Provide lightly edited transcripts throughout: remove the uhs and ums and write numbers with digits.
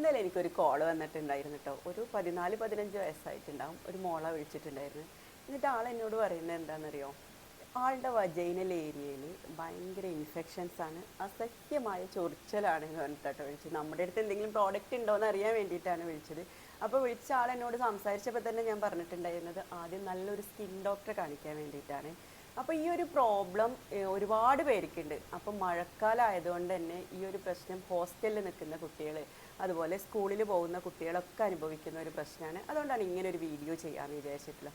ഇന്നലെ എനിക്കൊരു കോള് വന്നിട്ടുണ്ടായിരുന്നു കേട്ടോ. ഒരു 14-15 വയസ്സായിട്ടുണ്ടാവും. ഒരു മോളെ വിളിച്ചിട്ടുണ്ടായിരുന്നു. എന്നിട്ട് ആൾ എന്നോട് പറയുന്നത് എന്താണെന്നറിയോ? ആളുടെ വജൈനൽ ഏരിയയിൽ ഭയങ്കര ഇൻഫെക്ഷൻസ് ആണ്, അസഹ്യമായ ചൊറിച്ചലാണ് എന്ന് പറഞ്ഞിട്ടോ വിളിച്ചത്. നമ്മുടെ അടുത്ത് എന്തെങ്കിലും പ്രോഡക്റ്റ് ഉണ്ടോ എന്ന് അറിയാൻ വേണ്ടിയിട്ടാണ് വിളിച്ചത്. അപ്പോൾ വിളിച്ച ആൾ എന്നോട് സംസാരിച്ചപ്പോൾ തന്നെ ഞാൻ പറഞ്ഞിട്ടുണ്ടായിരുന്നത് ആദ്യം നല്ലൊരു സ്കിൻ ഡോക്ടറെ കാണിക്കാൻ വേണ്ടിയിട്ടാണ്. അപ്പോൾ ഈ ഒരു പ്രോബ്ലം ഒരുപാട് പേർക്കുണ്ട്. അപ്പം മഴക്കാലം ആയതുകൊണ്ട് തന്നെ ഈ ഒരു പ്രശ്നം ഹോസ്റ്റലിൽ നിൽക്കുന്ന കുട്ടികൾ, അതുപോലെ സ്കൂളിൽ പോകുന്ന കുട്ടികളൊക്കെ അനുഭവിക്കുന്ന ഒരു പ്രശ്നമാണ്. അതുകൊണ്ടാണ് ഇങ്ങനെ ഒരു വീഡിയോ ചെയ്യാമെന്ന് വിചാരിച്ചിട്ടുള്ളത്.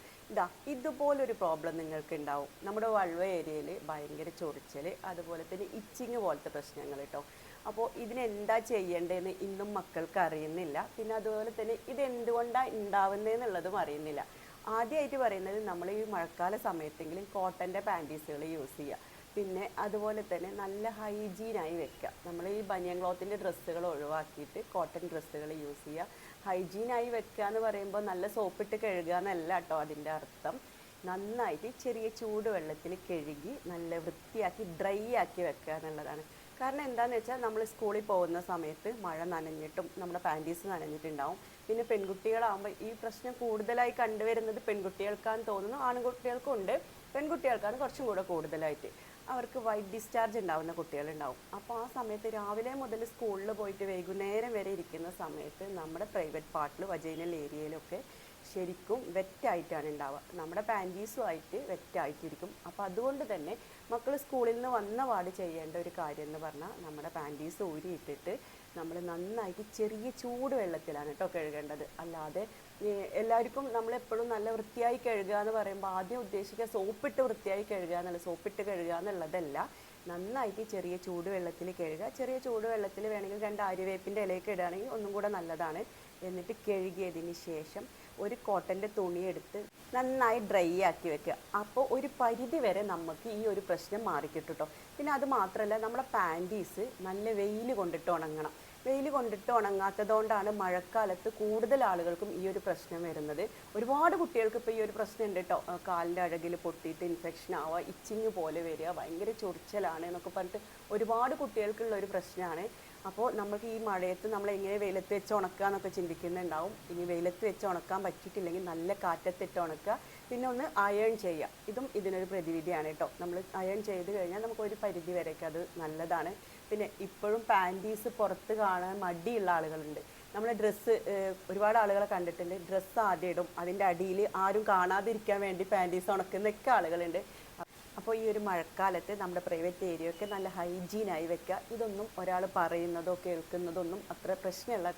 ഇതുപോലൊരു പ്രോബ്ലം നിങ്ങൾക്ക് ഉണ്ടാവും. നമ്മുടെ വൾവ ഏരിയയിൽ ഭയങ്കര ചൊറിച്ചൽ, അതുപോലെ തന്നെ ഇച്ചിങ് പോലത്തെ പ്രശ്നങ്ങൾ കേട്ടോ. അപ്പോൾ ഇതിനെന്താ ചെയ്യേണ്ടതെന്ന് ഇന്നും മക്കൾക്ക് അറിയുന്നില്ല. പിന്നെ അതുപോലെ തന്നെ ഇത് എന്തുകൊണ്ടാണ് ഉണ്ടാവുന്നതെന്നുള്ളതും അറിയുന്നില്ല. ആദ്യമായിട്ട് പറയുന്നത്, നമ്മൾ ഈ മഴക്കാല സമയത്തെങ്കിലും കോട്ടൻ്റെ പാൻറ്റീസുകൾ യൂസ് ചെയ്യുക. പിന്നെ അതുപോലെ തന്നെ നല്ല ഹൈജീനായി വെക്കുക. നമ്മൾ ഈ ബനിയൻ ക്ലോത്തിൻ്റെ ഡ്രസ്സുകൾ ഒഴിവാക്കിയിട്ട് കോട്ടൺ ഡ്രസ്സുകൾ യൂസ് ചെയ്യുക. ഹൈജീനായി വെക്കുക എന്ന് പറയുമ്പോൾ നല്ല സോപ്പിട്ട് കഴുകുക എന്നല്ല കേട്ടോ അതിൻ്റെ അർത്ഥം. നന്നായിട്ട് ചെറിയ ചൂടുവെള്ളത്തിൽ കഴുകി നല്ല വൃത്തിയാക്കി ഡ്രൈ ആക്കി വെക്കുക എന്നുള്ളതാണ്. കാരണം എന്താണെന്ന് വെച്ചാൽ നമ്മൾ സ്കൂളിൽ പോകുന്ന സമയത്ത് മഴ നനഞ്ഞിട്ടും നമ്മുടെ പാൻറ്റീസ് നനഞ്ഞിട്ടുണ്ടാവും. പിന്നെ പെൺകുട്ടികളാകുമ്പോൾ ഈ പ്രശ്നം കൂടുതലായി കണ്ടുവരുന്നത് പെൺകുട്ടികൾക്കാന്ന് തോന്നുന്നു. ആൺകുട്ടികൾക്കും ഉണ്ട്, പെൺകുട്ടികൾക്കാണ് കുറച്ചും കൂടെ കൂടുതലായിട്ട്. അവർക്ക് വൈറ്റ് ഡിസ്ചാർജ് ഉണ്ടാവുന്ന കുട്ടികളുണ്ടാവും. അപ്പോൾ ആ സമയത്ത് രാവിലെ മുതൽ സ്കൂളിൽ പോയിട്ട് വൈകുന്നേരം വരെ ഇരിക്കുന്ന സമയത്ത് നമ്മുടെ പ്രൈവറ്റ് പാർട്ടിൽ വജൈനൽ ഏരിയയിലൊക്കെ ശരിക്കും വെറ്റായിട്ടാണ് ഉണ്ടാവുക. നമ്മുടെ പാൻറ്റീസുമായിട്ട് വെറ്റായിട്ടിരിക്കും. അപ്പോൾ അതുകൊണ്ട് തന്നെ മക്കൾ സ്കൂളിൽ നിന്ന് വന്ന പാട് ചെയ്യേണ്ട ഒരു കാര്യം എന്ന് പറഞ്ഞാൽ, നമ്മുടെ പാൻറ്റീസ് ഊരിയിട്ടിട്ട് നമ്മൾ നന്നായിട്ട് ചെറിയ ചൂട് വെള്ളത്തിലാണ് കേട്ടോ കഴുകേണ്ടത്. അല്ലാതെ എല്ലാവർക്കും നമ്മളെപ്പോഴും നല്ല വൃത്തിയായി കഴുകുക എന്ന് പറയുമ്പോൾ ആദ്യം ഉദ്ദേശിക്കുക സോപ്പിട്ട് വൃത്തിയായി കഴുകുക എന്നുള്ള, സോപ്പിട്ട് കഴുകുക എന്നുള്ളതല്ല. നന്നായിട്ട് ചെറിയ ചൂടുവെള്ളത്തിൽ കഴുകുക. ചെറിയ ചൂടുവെള്ളത്തിൽ വേണമെങ്കിൽ 2 ആര്യവേപ്പിൻ്റെ ഇലയൊക്കെ ഇടുകയാണെങ്കിൽ ഒന്നും കൂടെ നല്ലതാണ്. എന്നിട്ട് കഴുകിയതിന് ശേഷം ഒരു കോട്ടൻ്റെ തുണിയെടുത്ത് നന്നായി ഡ്രൈ ആക്കി വെക്കുക. അപ്പോൾ ഒരു പരിധി വരെ നമുക്ക് ഈ ഒരു പ്രശ്നം മാറിക്കിട്ടും കേട്ടോ. പിന്നെ അത് മാത്രമല്ല, നമ്മുടെ പാൻറ്റീസ് നല്ല വെയിൽ കൊണ്ടിട്ട് ഉണങ്ങണം. വെയിൽ കൊണ്ടിട്ട് ഉണങ്ങാത്തതുകൊണ്ടാണ് മഴക്കാലത്ത് കൂടുതൽ ആളുകൾക്കും ഈ ഒരു പ്രശ്നം വരുന്നത്. ഒരുപാട് കുട്ടികൾക്ക് ഇപ്പോൾ ഈ ഒരു പ്രശ്നം ഉണ്ട് കേട്ടോ. കാലിൻ്റെ അഴകിൽ പൊട്ടിയിട്ട് ഇൻഫെക്ഷൻ ആവുക, ഇച്ചിങ് പോലെ വരിക, ഭയങ്കര ചൊറിച്ചലാണ് എന്നൊക്കെ പറഞ്ഞിട്ട് ഒരുപാട് കുട്ടികൾക്കുള്ള ഒരു പ്രശ്നമാണ്. അപ്പോൾ നമുക്ക് ഈ മഴയത്ത് നമ്മൾ എങ്ങനെ വെയിലത്ത് വെച്ച് ഉണക്കുക എന്നൊക്കെ ചിന്തിക്കുന്നുണ്ടാവും. ഇനി വെയിലത്ത് വെച്ച് ഉണക്കാൻ പറ്റിയിട്ടില്ലെങ്കിൽ നല്ല കാറ്റത്തിട്ട് ഉണക്കുക. പിന്നെ ഒന്ന് അയൺ ചെയ്യുക. ഇതും ഇതിനൊരു പ്രതിവിധിയാണ് കേട്ടോ. നമ്മൾ അയൺ ചെയ്ത് കഴിഞ്ഞാൽ നമുക്കൊരു പരിധി വരെയൊക്കെ അത് നല്ലതാണ്. പിന്നെ ഇപ്പോഴും പാൻറ്റീസ് പുറത്ത് കാണാൻ മടിയുള്ള ആളുകളുണ്ട്. നമ്മൾ ഡ്രസ്സ് ഒരുപാട് ആളുകളെ കണ്ടിട്ടുണ്ട്. ഡ്രസ്സ് ആദ്യം ഇടും, അതിൻ്റെ അടിയിൽ ആരും കാണാതിരിക്കാൻ വേണ്ടി പാൻറ്റീസ് ഉണക്കുന്നൊക്കെ ആളുകളുണ്ട്. അപ്പോൾ ഈ ഒരു മഴക്കാലത്ത് നമ്മുടെ പ്രൈവറ്റ് ഏരിയ ഒക്കെ നല്ല ഹൈജീനായി വെക്കുക. ഇതൊന്നും ഒരാൾ പറയുന്നതോ കേൾക്കുന്നതൊന്നും അത്ര പ്രശ്നമുള്ള